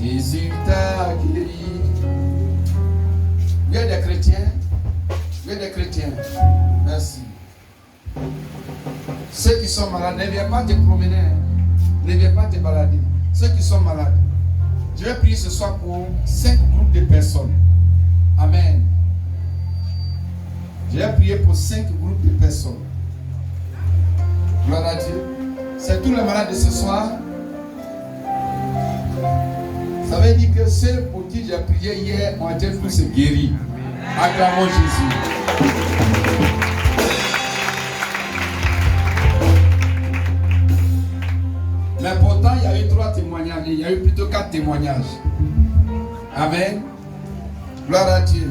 Jésus t'a guéri. Vous êtes des chrétiens? Vous êtes des chrétiens? Merci. Ceux qui sont malades, ne viens pas te promener. Ne viens pas te balader. Ceux qui sont malades, je vais prier ce soir pour 5 groupes de personnes. Amen. Je vais prier pour 5 groupes de personnes. Gloire à Dieu. C'est tous les malades de ce soir. Ça veut dire que ceux pour qui j'ai prié hier ont été tous guéris. Acclamons Jésus. Mais pourtant, il y a eu 3 témoignages. Il y a eu plutôt 4 témoignages. Amen. Gloire à Dieu.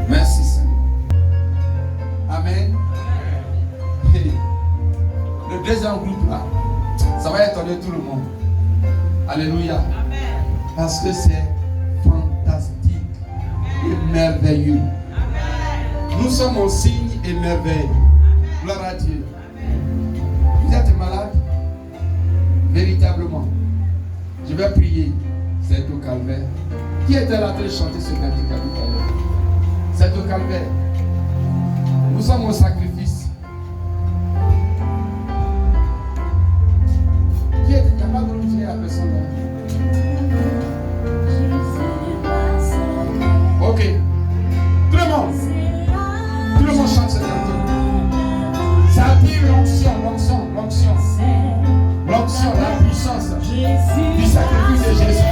Merci Seigneur. Amen. Le deuxième groupe là, ça va étonner tout le monde. Alléluia. Amen. Parce que c'est fantastique et merveilleux. Amen. Nous sommes au signe et merveille. Gloire à Dieu. Amen. Vous êtes malade? Véritablement. Je vais prier. C'est au calvaire. Qui était là en train de chanter ce cantique tout à l'heure? C'est au calvaire. Nous sommes au sacrifice. Qui est capable de nous dire à personne là? Ok. Tout le monde. Tout le monde chante ce cantique. Ça attire l'onction, l'onction, l'onction. L'onction, la puissance du sacrifice de Jésus.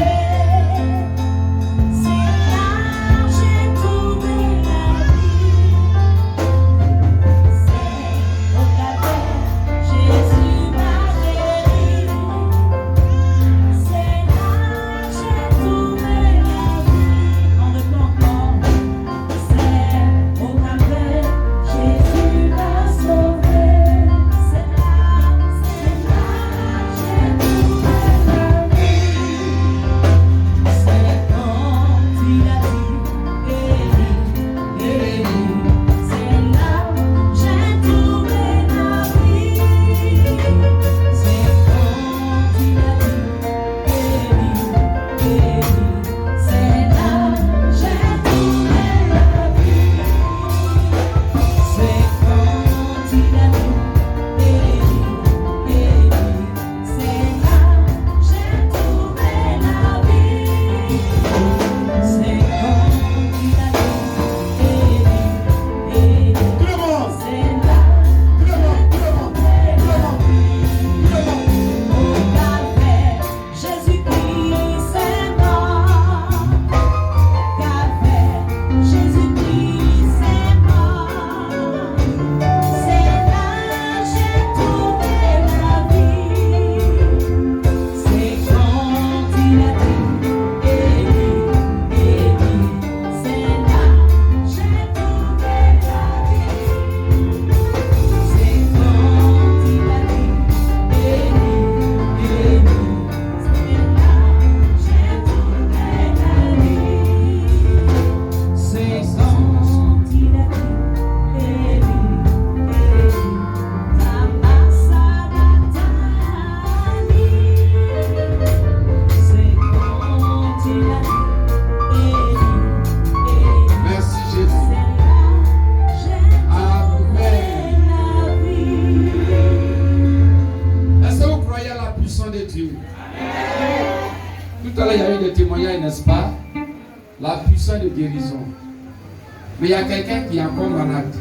Mais il y a quelqu'un qui est encore malade,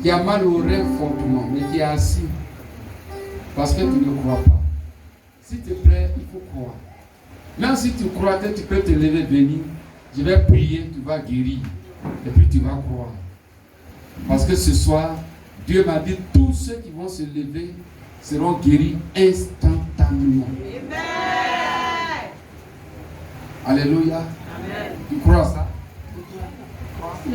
qui a mal au rein fortement, mais qui est assis parce que tu ne crois pas. S'il te plaît, il faut croire. Même si tu crois que tu peux te lever, venir, je vais prier, tu vas guérir et puis tu vas croire. Parce que ce soir, Dieu m'a dit tous ceux qui vont se lever seront guéris instantanément. Amen. Alléluia. Amen. Tu crois ça? Tu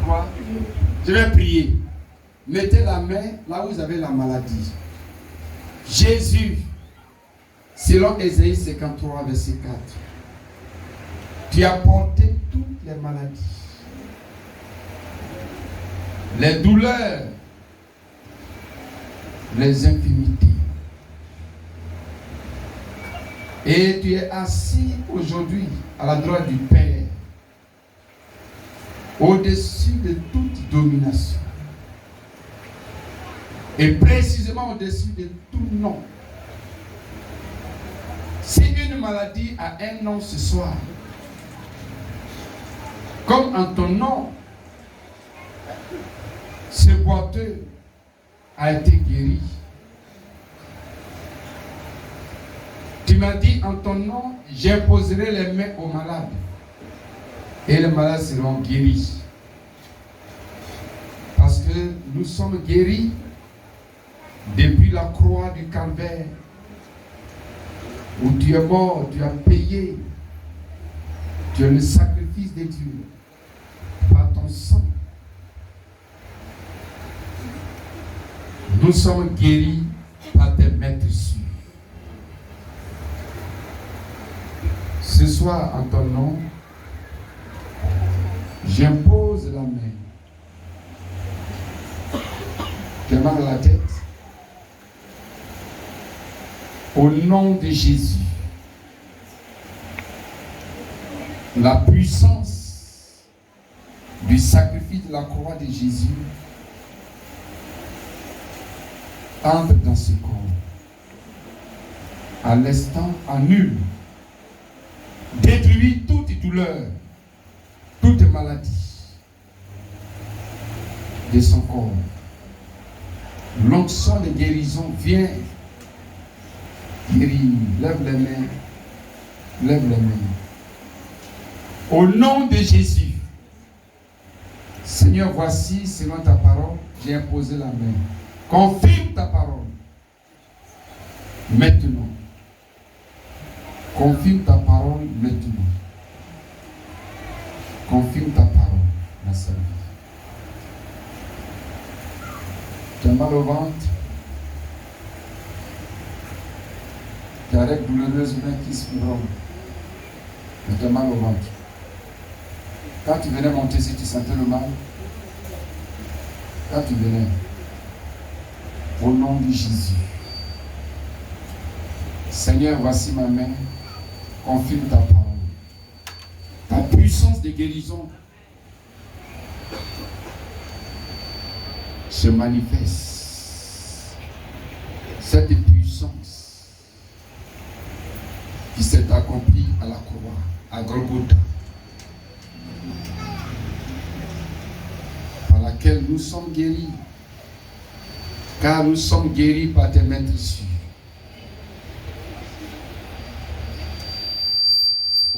crois? Je vais prier. Mettez la main là où vous avez la maladie. Jésus, selon Ésaïe 53, verset 4, tu as porté toutes les maladies, les douleurs, les infirmités. Et tu es assis aujourd'hui à la droite du Père, au-dessus de toute domination. Et précisément au-dessus de tout nom. Si une maladie a un nom ce soir, comme en ton nom, ce boiteux a été guéri. Tu m'as dit en ton nom, j'imposerai les mains aux malades et les malades seront guéris. Parce que nous sommes guéris depuis la croix du Calvaire où tu es mort, tu as payé, tu es le sacrifice de Dieu par ton sang. Nous sommes guéris par tes maîtres sûrs. Ce soir, en ton nom, j'impose la main. Tu as mal à la tête? Au nom de Jésus, la puissance du sacrifice de la croix de Jésus entre dans ce corps. À l'instant, annule, détruit toute douleur, toute maladie de son corps. L'onction de guérison vient guérir. Lève les mains. Lève les mains. Au nom de Jésus, Seigneur, voici, selon ta parole, j'ai imposé la main. Confirme ta parole. Maintenant. Confirme ta parole maintenant. Confirme ta parole, ma sœur. Tu as mal au ventre? Tu as règle douloureuse qui se fibrome. Mais tu as mal au ventre. Quand tu venais monter, si tu sentais le mal, quand tu venais, au nom de Jésus, Seigneur, voici ma main, confirme ta parole. Ta puissance de guérison se manifeste. Cette puissance qui s'est accomplie à la croix, à Golgotha, par laquelle nous sommes guéris, car nous sommes guéris par tes maîtres sûrs.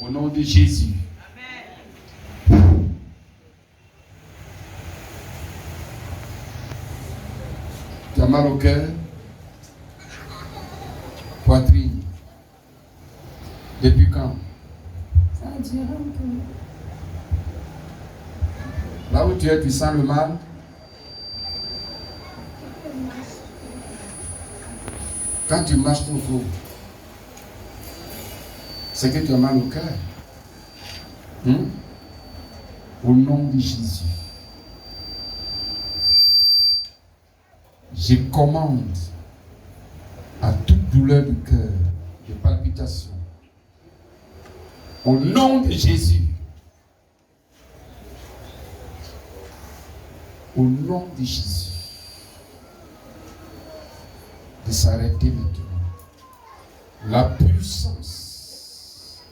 Au nom de Jésus. Tu as mal au cœur, poitrine. Depuis quand? Ça a duré un peu. Là où tu es, tu sens le mal? Quand tu marches trop fort, c'est que tu as mal au cœur. Au nom de Jésus, je commande à toute douleur du cœur, de palpitation, au nom de Jésus, au nom de Jésus, de s'arrêter maintenant. La puissance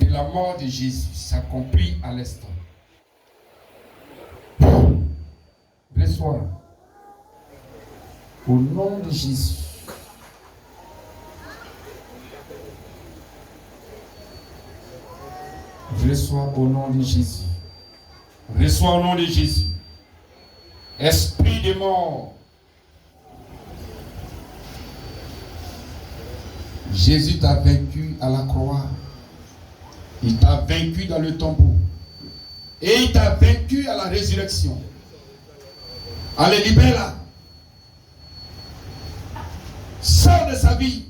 de la mort de Jésus s'accomplit à l'instant. Reçois au nom de Jésus. Reçois au nom de Jésus. Reçois au nom de Jésus. Esprit de mort. Jésus t'a vaincu à la croix. Il t'a vaincu dans le tombeau. Et il t'a vaincu à la résurrection. Allez, libère-la. sa vie.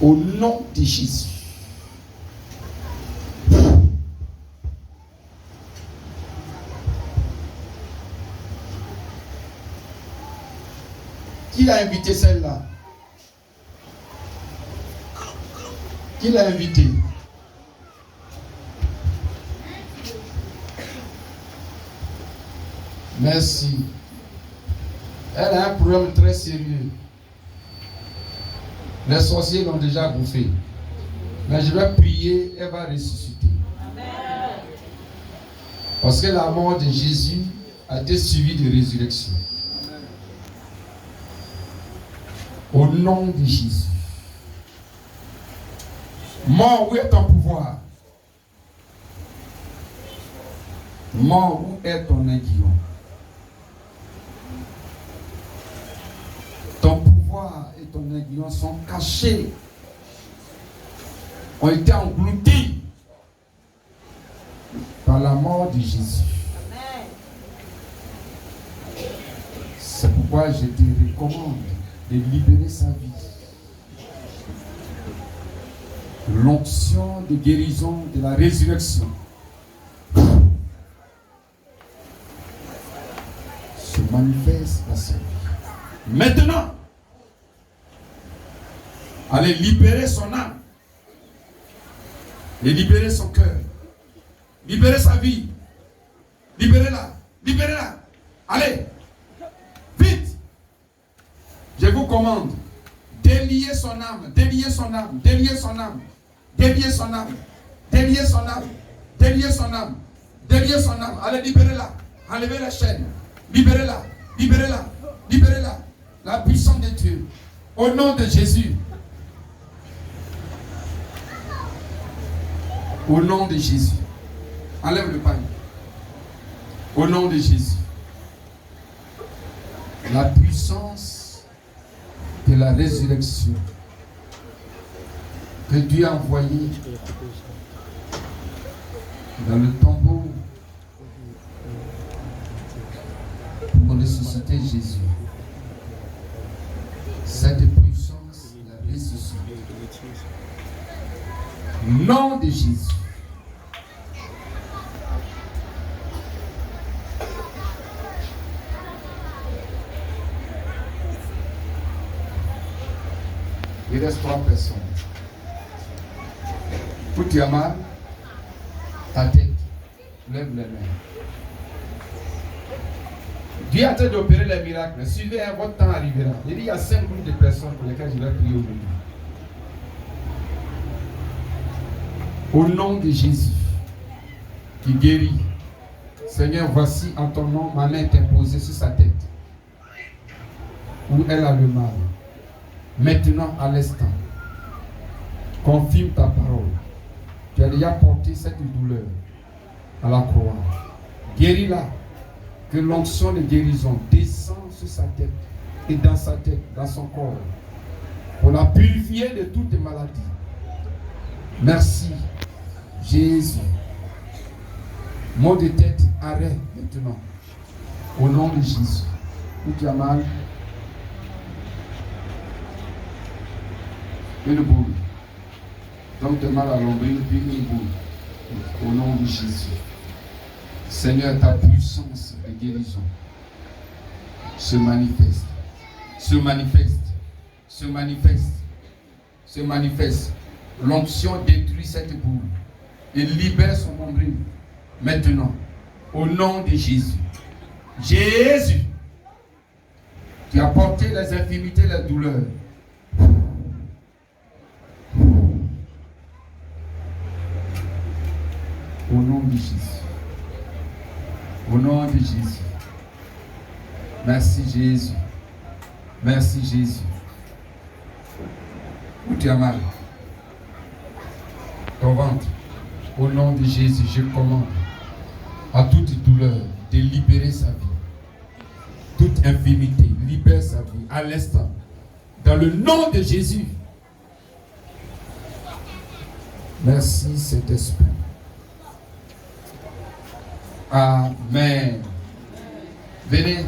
Au nom de Jésus. Qui l'a invité celle-là? Qui l'a invité? Merci. Elle a un problème très sérieux. Les sorciers l'ont déjà bouffé. Mais je vais prier, elle va ressusciter. Amen. Parce que la mort de Jésus a été suivie de résurrection. Au nom de Jésus. Mort, où est ton pouvoir? Mort, où est ton aiguillon? Ton pouvoir et ton aiguillon sont cachés, ont été engloutis par la mort de Jésus. C'est pourquoi je te recommande de libérer sa vie. L'onction de guérison de la résurrection se manifeste dans sa vie. Maintenant, allez libérer son âme et libérer son cœur, libérer sa vie, libérez-la, libérez-la. Allez, vite. Je vous commande, délier son âme, délier son âme, délier son âme, délier son âme, délier son âme, délier son âme, délier son âme. Allez, libérez-la, enlevez la chaîne, libérez-la, libérez-la, libérez-la. La puissance de Dieu, au nom de Jésus. Au nom de Jésus. Enlève le panier. Au nom de Jésus. La puissance de la résurrection que Dieu a envoyée dans le tombeau pour ressusciter Jésus. Cette puissance la ressuscite. Nom de Jésus. Il reste 3 personnes. Où tu as mal, ta tête, lève les mains. Dieu a en train d'opérer les miracles. Suivez, votre temps arrivera. Il y a 5 groupes de personnes pour lesquelles je vais prier aujourd'hui. Au nom de Jésus, qui guérit. Seigneur, voici en ton nom, ma main est imposée sur sa tête, où elle a le mal. Maintenant, à l'instant, confirme ta parole. Tu as déjà porté cette douleur à la croix. Guéris-la. Que l'onction de guérison descend sur sa tête et dans sa tête, dans son corps, pour la purifier de toutes les maladies. Merci, Jésus. Mot de tête, arrête maintenant. Au nom de Jésus. Où tu as mal, une boule. Donc tu as mal à l'ombrine, puis une boule. Au nom de Jésus. Seigneur, ta puissance de guérison se manifeste, se manifeste, se manifeste, se manifeste. L'onction détruit cette boule et libère son nombril. Maintenant, au nom de Jésus. Jésus, qui a porté les infirmités, les douleurs. Au nom de Jésus. Au nom de Jésus. Merci Jésus. Merci Jésus. Où tu as mal? Ton ventre. Au nom de Jésus, je commande à toute douleur de libérer sa vie. Toute infirmité, libère sa vie à l'instant. Dans le nom de Jésus. Merci Saint-Esprit. Amen. Venez.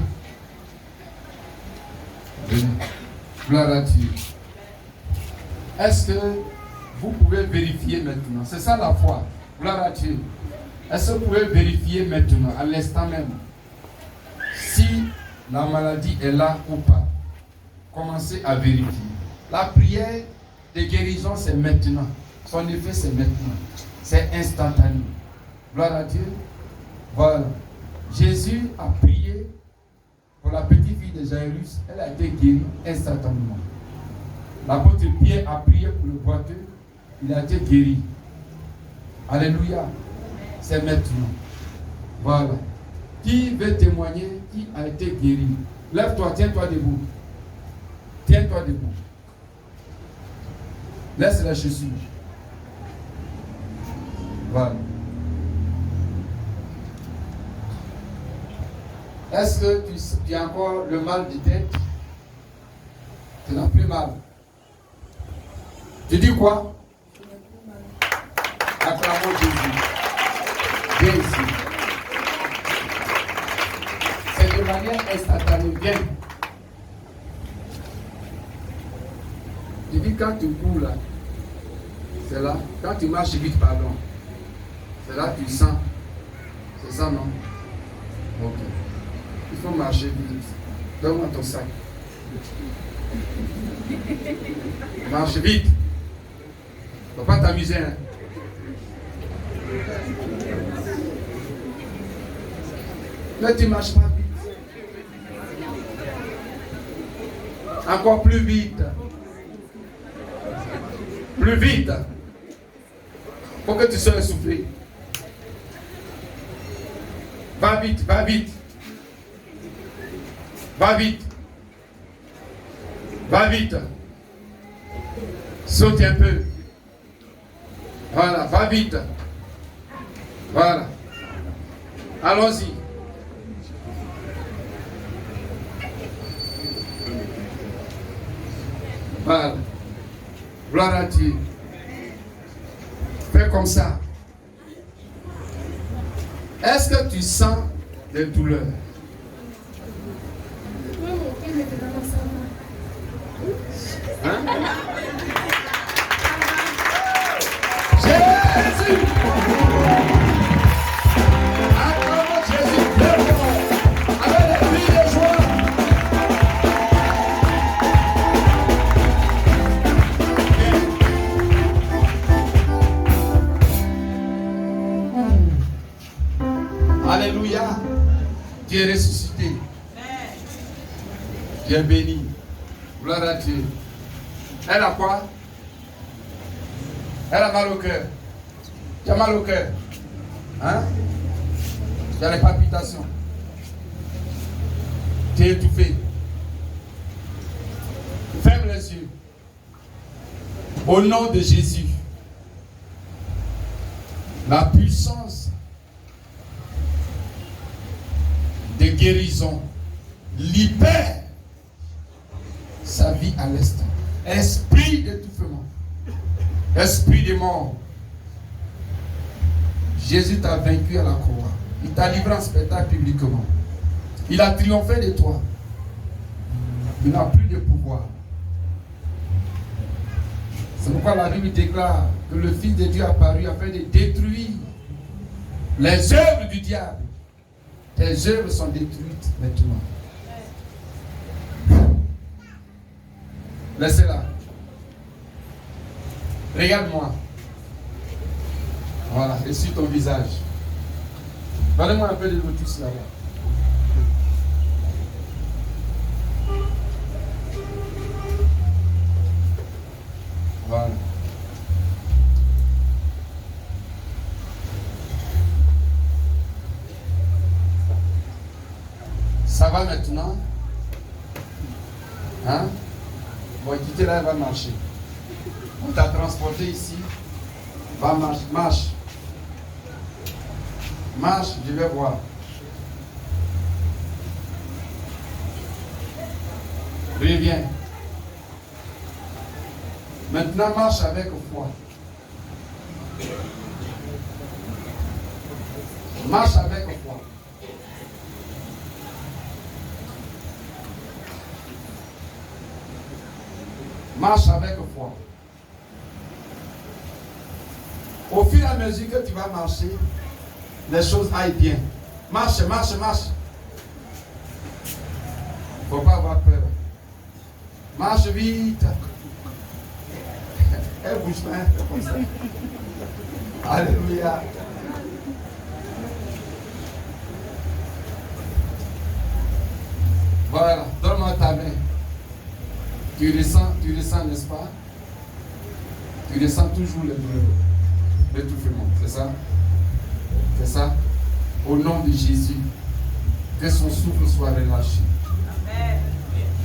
Gloire à Dieu. Est-ce que vous pouvez vérifier maintenant? C'est ça la foi. Gloire à Dieu. Est-ce que vous pouvez vérifier maintenant, à l'instant même, si la maladie est là ou pas? Commencez à vérifier. La prière de guérison, c'est maintenant. Son effet, c'est maintenant. C'est instantané. Gloire à Dieu. Voilà. Jésus a prié pour la petite fille de Jairus. Elle a été guérie instantanément. L'apôtre Pierre a prié pour le boiteux. Il a été guéri. Alléluia. C'est maintenant. Voilà. Qui veut témoigner qui a été guéri? Lève-toi, tiens-toi debout. Tiens-toi debout. Laisse la chaussure. Voilà. Est-ce que tu as encore le mal de tête? Tu n'as plus mal. Tu dis quoi? Acclamons Jésus. Viens ici. C'est de manière instantanée. Viens. Tu dis quand tu cours là, c'est là. Quand tu marches vite, pardon, c'est là que tu sens. C'est ça, non? Ok. Il faut marcher vite. Donne-moi ton sac. Marche vite. Il ne faut pas t'amuser. Hein? Mais tu ne marches pas vite. Encore plus vite. Plus vite. Pour que tu sois essoufflé. Va vite, va vite. Va vite. Va vite. Saute un peu. Voilà, va vite. Voilà. Allons-y. Voilà. Gloire à Dieu. Fais comme ça. Est-ce que tu sens des douleurs? Hein? Jésus! Acclamons Jésus, avec les cris de joie. Alléluia. Tu es ressuscité. Tu es béni. Gloire à Dieu. Elle a quoi? Elle a mal au cœur. Tu as mal au cœur. Hein? Tu as les palpitations. Tu es étouffé. Ferme les yeux. Au nom de Jésus. La puissance de guérison libère sa vie à l'instant. Esprit d'étouffement, esprit de mort, Jésus t'a vaincu à la croix. Il t'a livré en spectacle publiquement. Il a triomphé de toi. Il n'a plus de pouvoir. C'est pourquoi la Bible déclare que le Fils de Dieu est apparu afin de détruire les œuvres du diable. Tes œuvres sont détruites maintenant. Laissez-la. Regarde-moi. Voilà, et sur ton visage. Donnez-moi un peu de lotus là-bas. Voilà. Ça va maintenant? Hein? Bon, quitter là, elle va marcher. On t'a transporté ici. Va, marche, marche. Marche, je vais voir. Reviens. Maintenant, marche avec foi. Marche avec foi. Marche avec foi. Au fur et à mesure que tu vas marcher, les choses aillent bien. Marche, marche, marche. Il ne faut pas avoir peur. Marche vite. Elle bouge pas, comme ça. Alléluia. Voilà, donne-moi ta main. Tu ressens, n'est-ce pas? Tu ressens toujours l'étouffement, c'est ça? C'est ça? Au nom de Jésus, que son souffle soit relâché. Amen.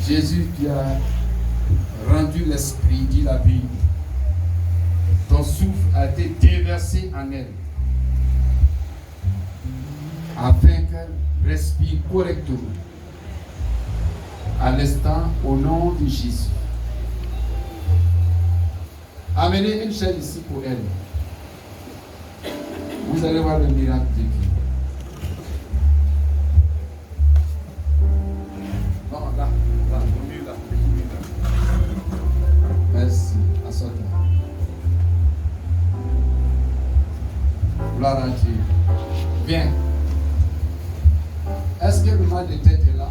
Jésus qui a rendu l'esprit, dit la Bible, ton souffle a été déversé en elle, afin qu'elle respire correctement. À l'instant, au nom de Jésus. Amenez une chaise ici pour elle. Vous allez voir le miracle de Dieu. Non, là, au milieu là. Merci, assois-toi. Gloire à Dieu. Bien. Est-ce que le mal de tête est là?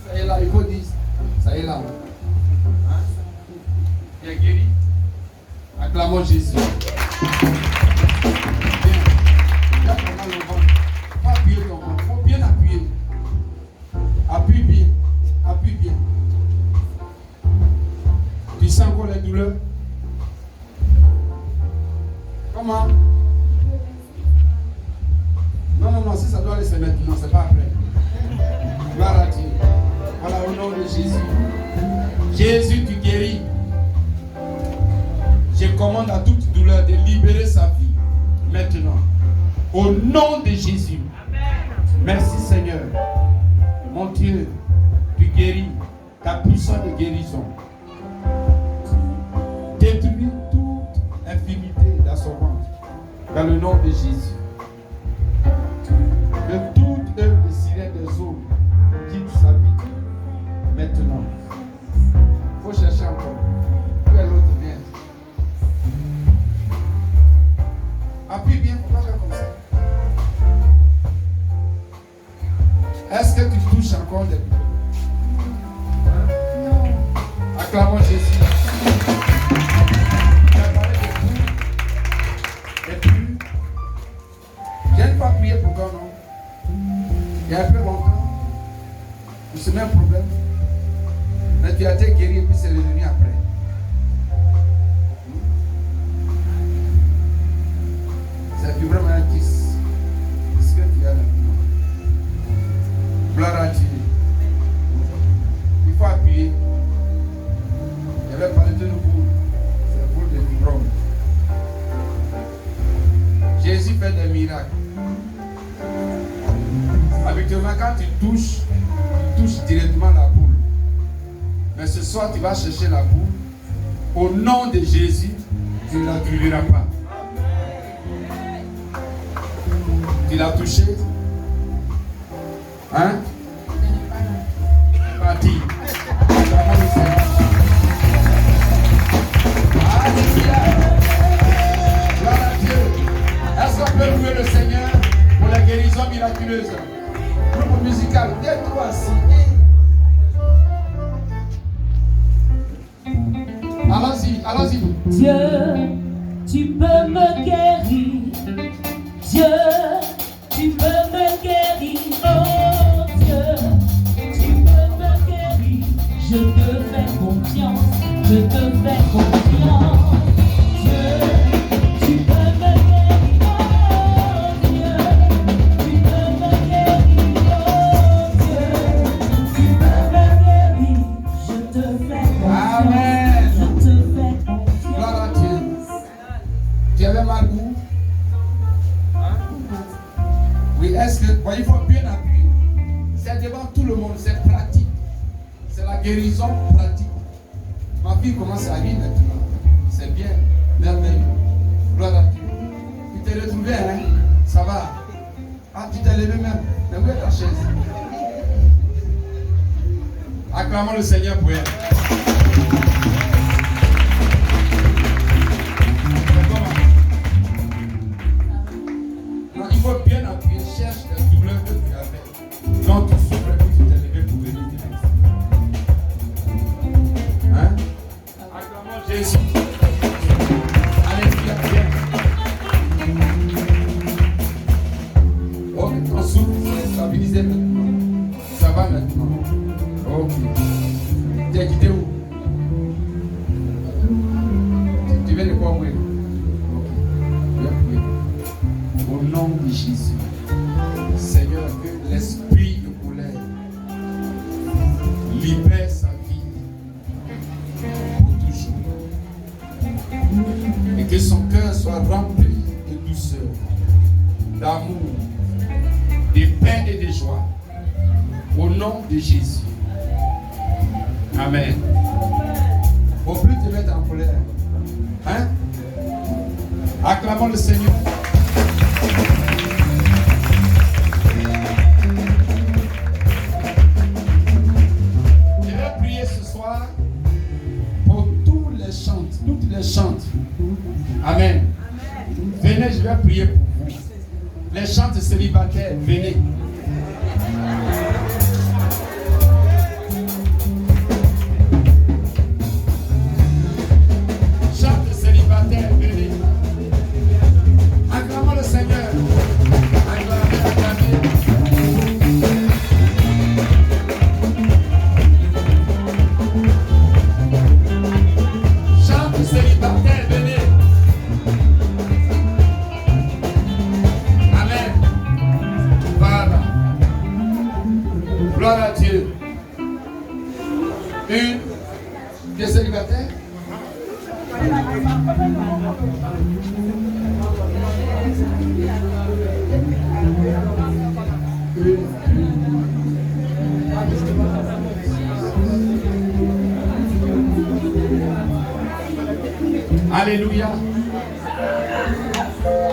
Ça y est là, il faut dire. Ça y est là. Hein? Il est guéri. Acclamons Jésus. Bien. Là, on a le ventre. Il faut appuyer ton ventre. Il faut bien appuyer. Appuie bien. Appuie bien. Tu sens encore les douleurs? Comment? Non, si ça doit aller se maintenant, c'est pas après. Gloire à Dieu. Voilà, au nom de Jésus. Jésus, tu guéris. Je commande à toute douleur de libérer sa vie maintenant. Au nom de Jésus. Merci Seigneur. Mon Dieu, tu guéris. Ta puissance de guérison. Détruis toute infirmité dans son ventre. Dans le nom de Jésus. Que toute œuvre de sirène des eaux quitte sa vie. Maintenant. Il faut chercher encore. Où est l'autre? Vient. Appuie bien, on va faire comme ça. Est-ce que tu touches encore des douleurs? Non. Acclamons Jésus. Et puis, je n'ai pas prié pour toi, non? Il y a un peu longtemps, c'est même un problème. Mais tu as été guéri et puis c'est revenu après. C'est plus vraiment un kiss. Qu'est-ce que tu as maintenant? Gloire à Dieu. Il faut appuyer. Je vais parler de nouveau. C'est pour des fibromes. Jésus fait des miracles. Habituellement, quand tu touches directement la boule. Mais ce soir, tu vas chercher la boule. Au nom de Jésus, tu ne la trouveras pas. Tu l'as touché? Hein? Parti. Alléluia. Gloire à Dieu. Est-ce qu'on peut louer le Seigneur pour la guérison miraculeuse? Groupe musical, tais-toi assis. Allons-y. Dieu, tu peux me guérir. Dieu, tu peux me guérir. Oh Dieu, tu peux me guérir. Je te fais confiance. Je te fais confiance. Dieu, tu peux me guérir. Oh Dieu, tu peux me guérir. Oh Dieu, tu peux me guérir. Je te fais confiance. Amen. Tu avais mal où? Oui, est-ce que... il faut bien appuyer. C'est devant tout le monde, c'est pratique. C'est la guérison pratique. Ma fille commence à vivre maintenant. C'est bien, merveilleux. Gloire à Dieu. Tu t'es retrouvé, hein? Ça va? Ah, tu t'es levé même. Mais où est ta chaise? Acclamons le Seigneur pour elle. Ok. Tu es quitté où? Tu viens de quoi, oui? Ok. Je vais prier. Au nom de Jésus. Seigneur, que l'esprit de colère libère sa vie pour toujours. Et que son cœur soit rempli de douceur, d'amour, de paix et de joie. Au nom de Jésus. Amen. Faut plus te mettre en colère. Hein? Acclamons le Seigneur. Je vais prier ce soir pour toutes les chantes. Amen. Venez, je vais prier pour vous. Les chantes célibataires, venez. Chante célibataire, venez. Acclamons le Seigneur. Acclamez. Chante célibataire, venez. Gloire à Dieu. Une des célibataires. Alléluia.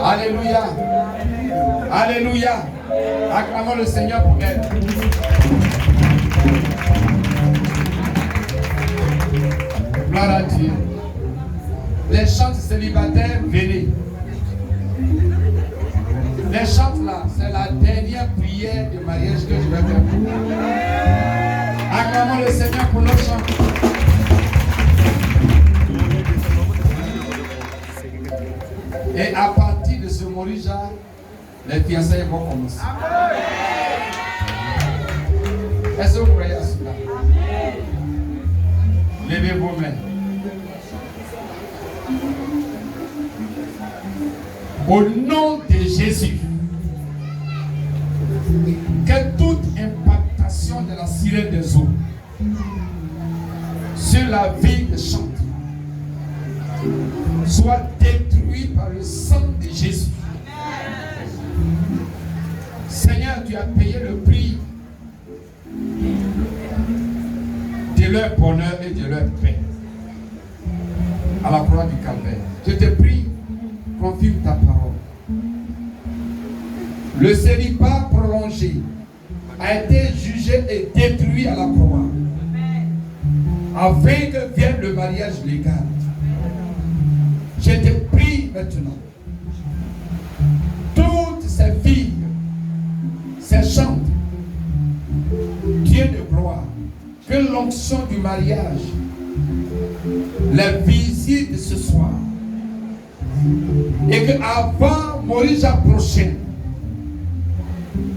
Alléluia. Alléluia. Acclamons le Seigneur pour elle. Gloire à Dieu. Les chantes célibataires, venez. Les chantes là, c'est la dernière prière de mariage que je vais faire pour vous. Acclamons le Seigneur pour nos chants. Et à partir de ce Morija, les fiançailles vont commencer. Est-ce que vous croyez à cela? Levez vos mains. Au nom de Jésus, que toute impactation de la sirène des eaux sur la vie de Chante soit détruite par le sang de Jésus. Seigneur, tu as payé le prix de leur bonheur et de leur paix à la croix du Calvaire. Je te prie, confirme ta parole. Le célibat prolongé a été jugé et détruit à la croix afin que vienne le mariage légal. Je te prie maintenant, toutes ces filles, ces chantes, Dieu de gloire, que l'onction du mariage les visite ce soir et qu'avant Morija prochaine,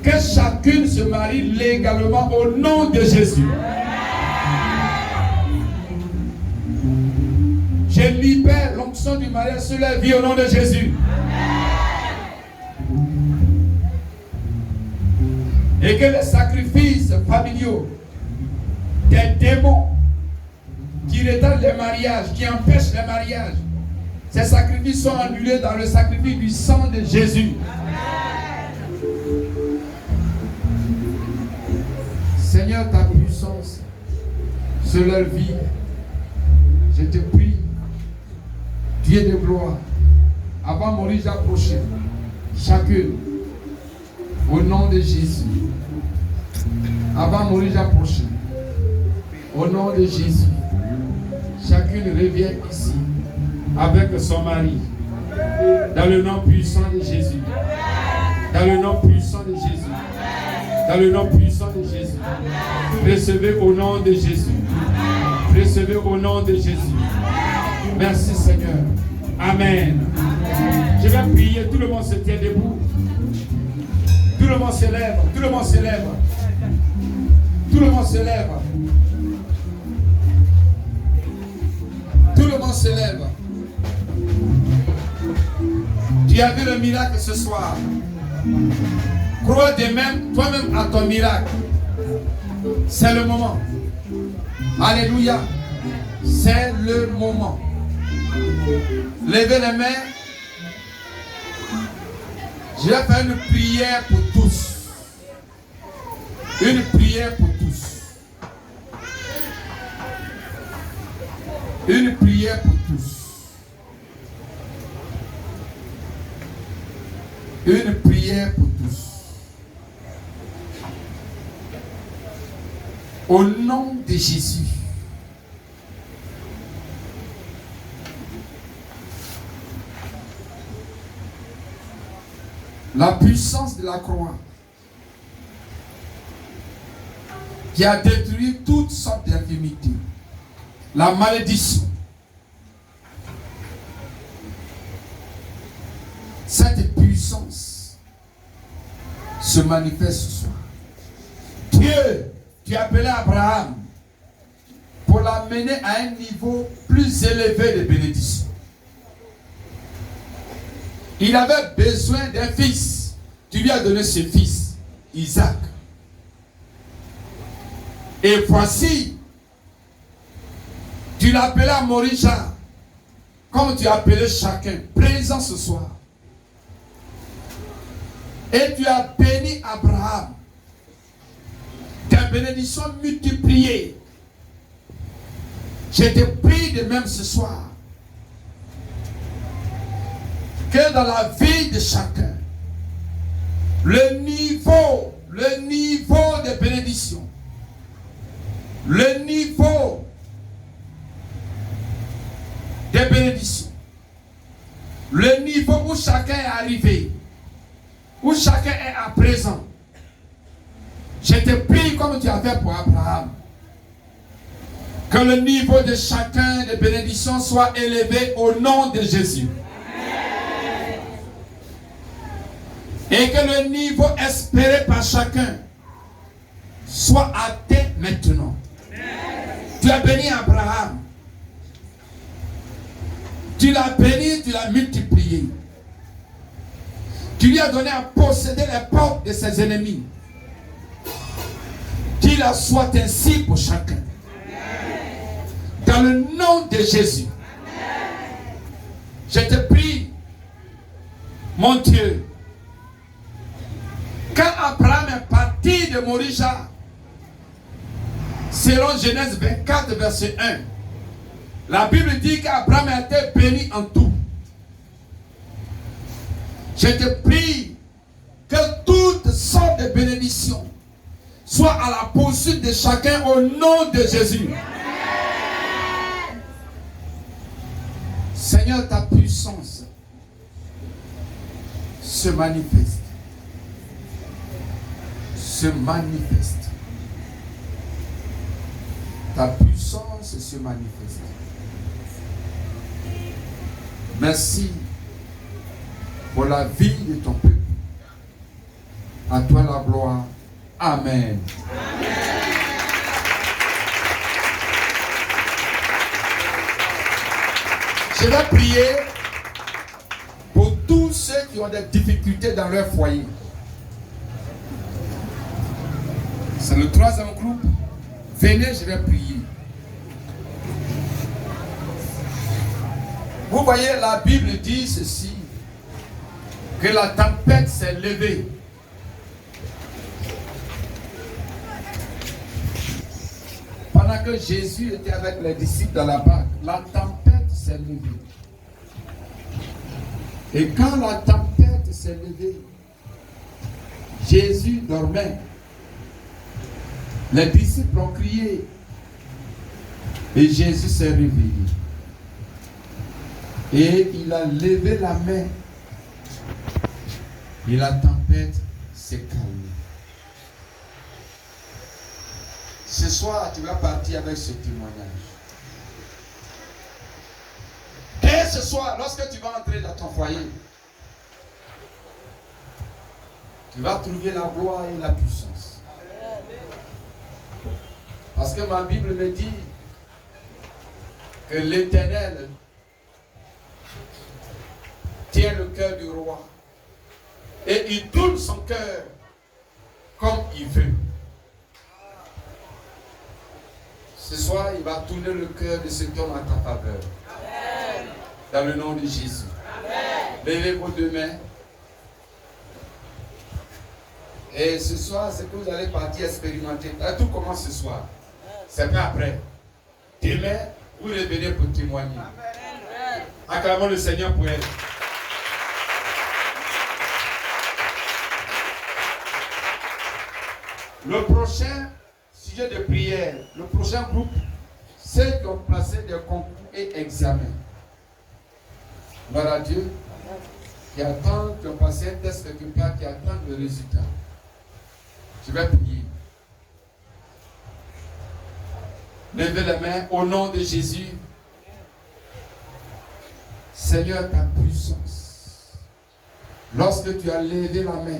que chacune se marie légalement au nom de Jésus. Je libère l'onction du mariage sur la vie au nom de Jésus. Et que les sacrifices familiaux des démons qui retardent les mariages, qui empêchent les mariages, ces sacrifices sont annulés dans le sacrifice du sang de Jésus. Seigneur, ta puissance sur leur vie, je te prie, Dieu de gloire, avant Morija prochaine, chacune, au nom de Jésus, avant Morija prochaine, au nom de Jésus, chacune revient ici avec son mari, dans le nom puissant de Jésus, dans le nom puissant de Jésus, dans le nom puissant de Jésus. Recevez au nom de Jésus. Recevez au nom de Jésus. Merci Seigneur. Amen. Je vais prier. Tout le monde se tient debout. Tout le monde se lève. Tout le monde se lève. Tout le monde se lève. Tout le monde se lève. Tu as vu le miracle ce soir. Crois toi-même à ton miracle. C'est le moment. Alléluia. C'est le moment. Levez les mains. Je vais faire une prière pour tous. Une prière pour tous. Une prière pour tous. Une prière pour tous. Au nom de Jésus. La puissance de la croix qui a détruit toutes sortes d'infirmités, la malédiction, cette puissance se manifeste ce soir. Dieu, tu as appelé Abraham pour l'amener à un niveau plus élevé de bénédiction. Il avait besoin d'un fils. Tu lui as donné ce fils, Isaac. Et voici, tu l'as appelé à Morija, comme tu as appelé chacun, présent ce soir. Et tu as béni Abraham. Ta bénédiction multipliée. Je te prie de même ce soir. Que dans la vie de chacun, le niveau de bénédiction, le niveau de bénédiction, le niveau où chacun est arrivé, où chacun est à présent, je te prie comme tu as fait pour Abraham, que le niveau de chacun de bénédiction soit élevé au nom de Jésus. Et que le niveau espéré par chacun soit atteint maintenant. Tu as béni Abraham. Tu l'as béni, tu l'as multiplié. Tu lui as donné à posséder les portes de ses ennemis. Qu'il en soit ainsi pour chacun. Dans le nom de Jésus. Je te prie, mon Dieu, quand Abraham est parti de Morija, selon Genèse 24, verset 1, la Bible dit qu'Abraham a été béni en tout. Je te prie que toutes sortes de bénédictions soient à la poursuite de chacun au nom de Jésus. Seigneur, ta puissance se manifeste. Se manifeste. Ta puissance se manifeste. Merci pour la vie de ton peuple. À toi la gloire. Amen. Amen. Je vais prier pour tous ceux qui ont des difficultés dans leur foyer. C'est le troisième groupe. Venez, je vais prier. Vous voyez, la Bible dit ceci, que la tempête s'est levée. Pendant que Jésus était avec les disciples dans la barque, la tempête s'est levée. Et quand la tempête s'est levée, Jésus dormait. Les disciples ont crié. Et Jésus s'est réveillé. Et il a levé la main. Et la tempête s'est calmée. Ce soir, tu vas partir avec ce témoignage. Et ce soir, lorsque tu vas entrer dans ton foyer, tu vas trouver la gloire et la puissance. Parce que ma Bible me dit que l'Éternel tient le cœur du roi et il tourne son cœur comme il veut. Ce soir, il va tourner le cœur de cet homme à ta faveur. Amen. Dans le nom de Jésus. Amen. Levez vos deux mains. Et ce soir, c'est que vous allez partir expérimenter. Là, tout commence ce soir. C'est pas après. Demain, vous revenez pour témoigner. Amen. Acclamons le Seigneur pour elle. Le prochain sujet de prière, le prochain groupe, ceux qui ont passé des concours et examens. Gloire à Dieu. Qui attendent, qui ont passé un test quelque part, qui attendent le résultat. Je vais prier. Levez les mains au nom de Jésus. Seigneur, ta puissance. Lorsque tu as levé la main,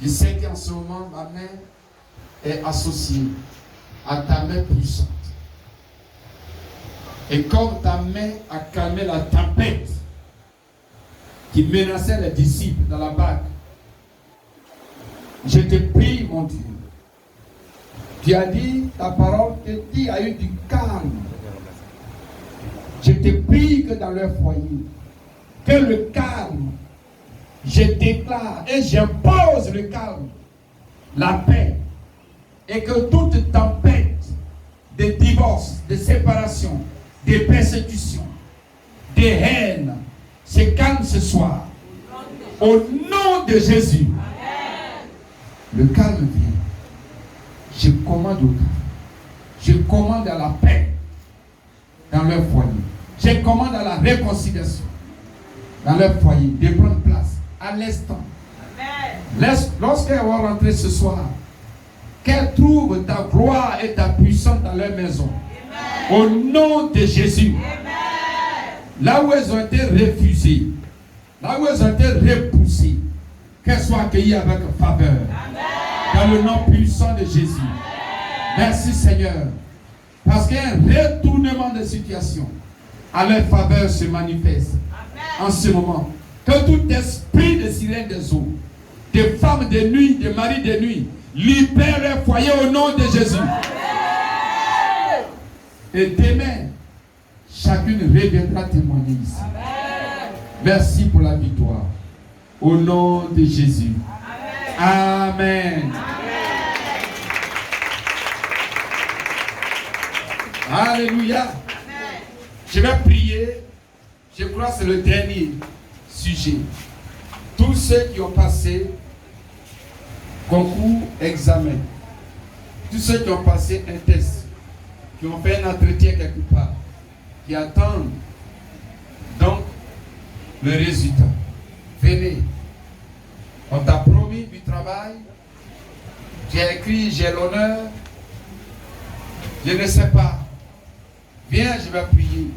je sais qu'en ce moment, ma main est associée à ta main puissante. Et comme ta main a calmé la tempête qui menaçait les disciples dans la barque, je te prie, mon Dieu. Tu as dit, ta parole te dit, il y a eu du calme. Je te prie que dans leur foyer, que le calme, je déclare et j'impose le calme, la paix, et que toute tempête de divorce, de séparation, de persécution, de haine, se calme ce soir. Au nom de Jésus. Le calme vient. Je commande au calme. Je commande à la paix dans leur foyer. Je commande à la réconciliation dans leur foyer de prendre place à l'instant. Lorsqu'elles vont rentrer ce soir, qu'elles trouvent ta gloire et ta puissance dans leur maison. Amen. Au nom de Jésus. Amen. Là où elles ont été refusées, là où elles ont été repoussées, qu'elles soient accueillies avec faveur. Amen. Dans le nom puissant de Jésus. Amen. Merci Seigneur. Parce qu'un retournement de situation à leur faveur se manifeste. Amen. En ce moment. Que tout esprit de sirène des eaux, de femmes de nuit, de maris de nuit, libère leur foyer au nom de Jésus. Amen. Et demain, chacune reviendra témoigner ici. Amen. Merci pour la victoire. Au nom de Jésus. Amen. Amen. Amen. Alléluia. Amen. Je vais prier. Je crois que c'est le dernier sujet. Tous ceux qui ont passé concours, examen, tous ceux qui ont passé un test, qui ont fait un entretien quelque part, qui attendent donc le résultat. Venez. On t'a promis du travail. J'ai écrit, j'ai l'honneur. Je ne sais pas. Viens, je vais prier.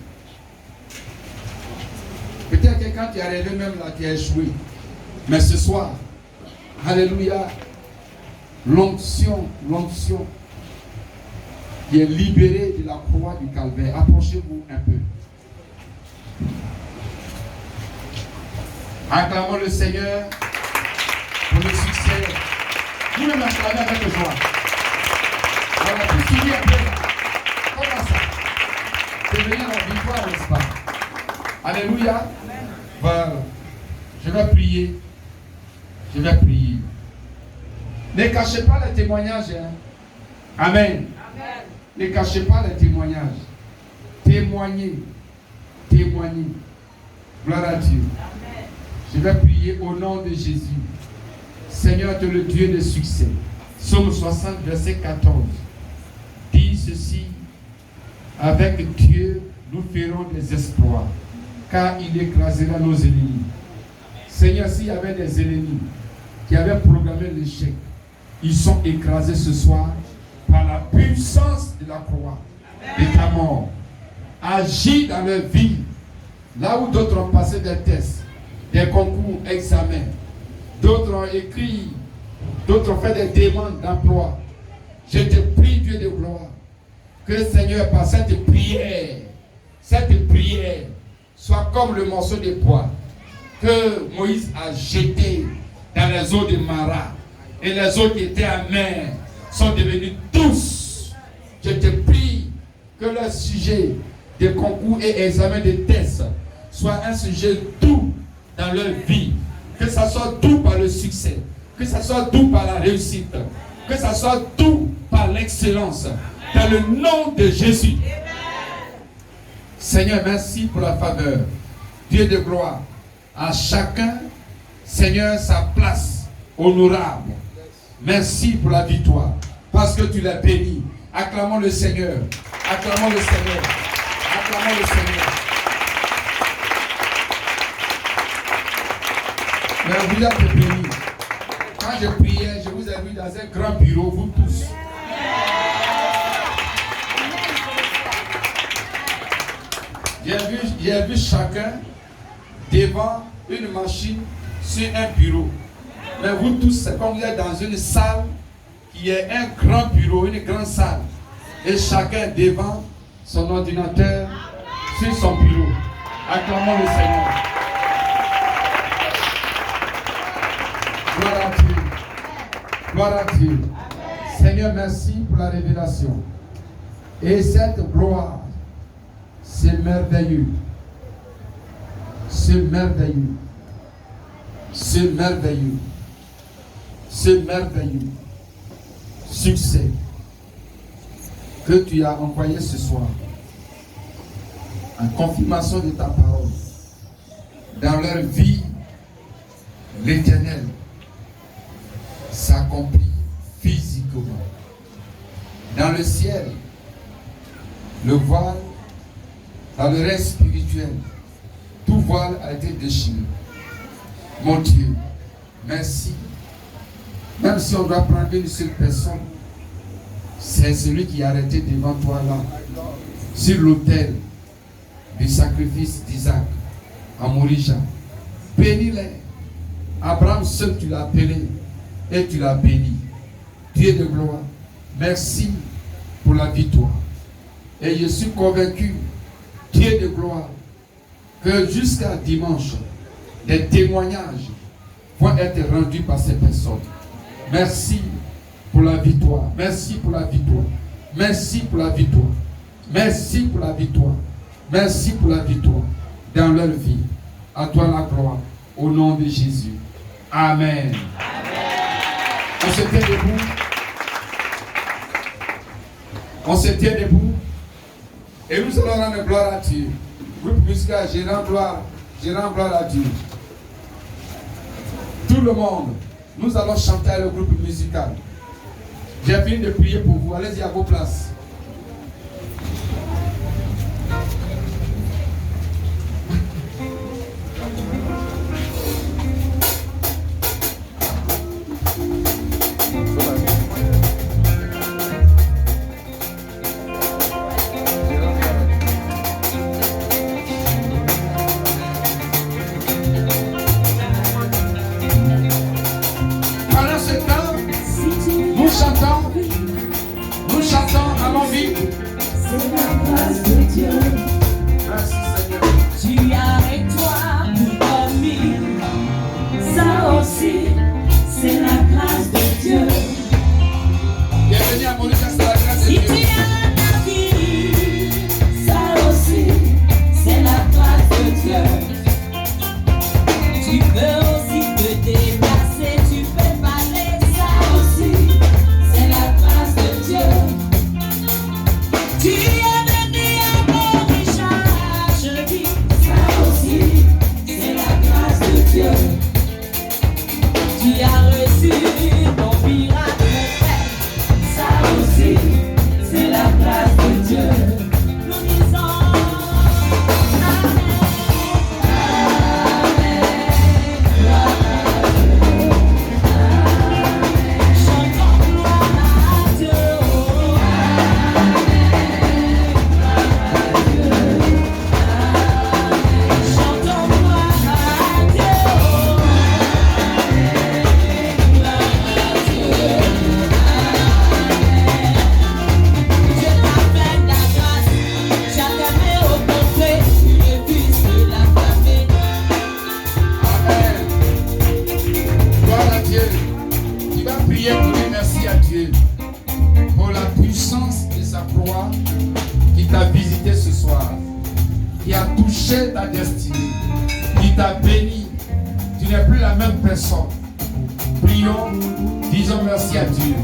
Peut-être que quand tu es arrivé même là, tu as échoué. Mais ce soir, alléluia, l'onction qui est libérée de la croix du calvaire. Approchez-vous un peu. Acclamons le Seigneur pour le succès. Vous même acclamez avec joie. Voilà, tout suivi un peu. Comment ça? C'est venir en victoire, n'est-ce pas? Alléluia. Voilà. Je vais prier. Je vais prier. Ne cachez pas les témoignages. Hein? Amen. Amen. Ne cachez pas les témoignages. Témoignez. Témoignez. Gloire à Dieu. Amen. Je vais prier au nom de Jésus. Seigneur, tu es le Dieu de succès. Psaume 60, verset 14. Dis ceci. Avec Dieu, nous ferons des exploits, car il écrasera nos ennemis. Seigneur, s'il y avait des ennemis qui avaient programmé l'échec, ils sont écrasés ce soir par la puissance de la croix, de ta mort. Agis dans leur vie, là où d'autres ont passé des tests, des concours, examens, d'autres ont écrit, d'autres ont fait des demandes d'emploi. Je te prie, Dieu de gloire. gloire. Que Seigneur, par cette prière soit comme le morceau de bois que Moïse a jeté dans les eaux de Mara. Et les eaux qui étaient amères sont devenues douces. Je te prie que le sujet des concours et examens de tests soit un sujet doux dans leur vie. Que ça soit doux par le succès. Que ça soit doux par la réussite. Que ça soit doux par l'excellence. Dans le nom de Jésus. Seigneur, merci pour la faveur. Dieu de gloire. À chacun, Seigneur, sa place honorable. Merci pour la victoire. Parce que tu l'as béni. Acclamons le Seigneur. Acclamons le Seigneur. Acclamons le Seigneur. Mais vous êtes bénis. Quand je priais, je vous ai vu dans un grand bureau, vous tous. J'ai vu chacun devant une machine sur un bureau. Mais vous tous, c'est comme vous êtes dans une salle qui est un grand bureau, une grande salle. Et chacun devant son ordinateur sur son bureau. Acclamons le Seigneur. Gloire à Dieu. Gloire à Dieu. Seigneur, merci pour la révélation. Et cette gloire, c'est merveilleux. C'est merveilleux. C'est merveilleux. C'est merveilleux. Succès que tu as envoyé ce soir en confirmation de ta parole dans leur vie, l'Éternel s'accomplit physiquement. Dans le ciel, le voile, dans le reste spirituel, tout voile a été déchiré. Mon Dieu, merci. Même si on doit prendre une seule personne, c'est celui qui est arrêté devant toi là, sur l'autel du sacrifice d'Isaac, à Morija. Bénis-les. Abraham seul, tu l'as appelé et tu l'as béni. Dieu de gloire, merci pour la victoire. Et je suis convaincu, Dieu de gloire, que jusqu'à dimanche, des témoignages vont être rendus par ces personnes. Merci pour la victoire. Merci pour la victoire. Merci pour la victoire. Merci pour la victoire. Merci pour la victoire dans leur vie. À toi la gloire. Au nom de Jésus. Amen. On se tient debout. On se tient debout. Et nous allons rendre gloire à Dieu. Groupe musical, je rends gloire à Dieu. Tout le monde, nous allons chanter le groupe musical. J'ai fini de prier pour vous. Allez-y à vos places. Tu es venu à Morija, je dis, ça aussi. la croix, qui t'a visité ce soir, qui a touché ta destinée, qui t'a béni. Tu n'es plus la même personne. Prions, disons merci à Dieu.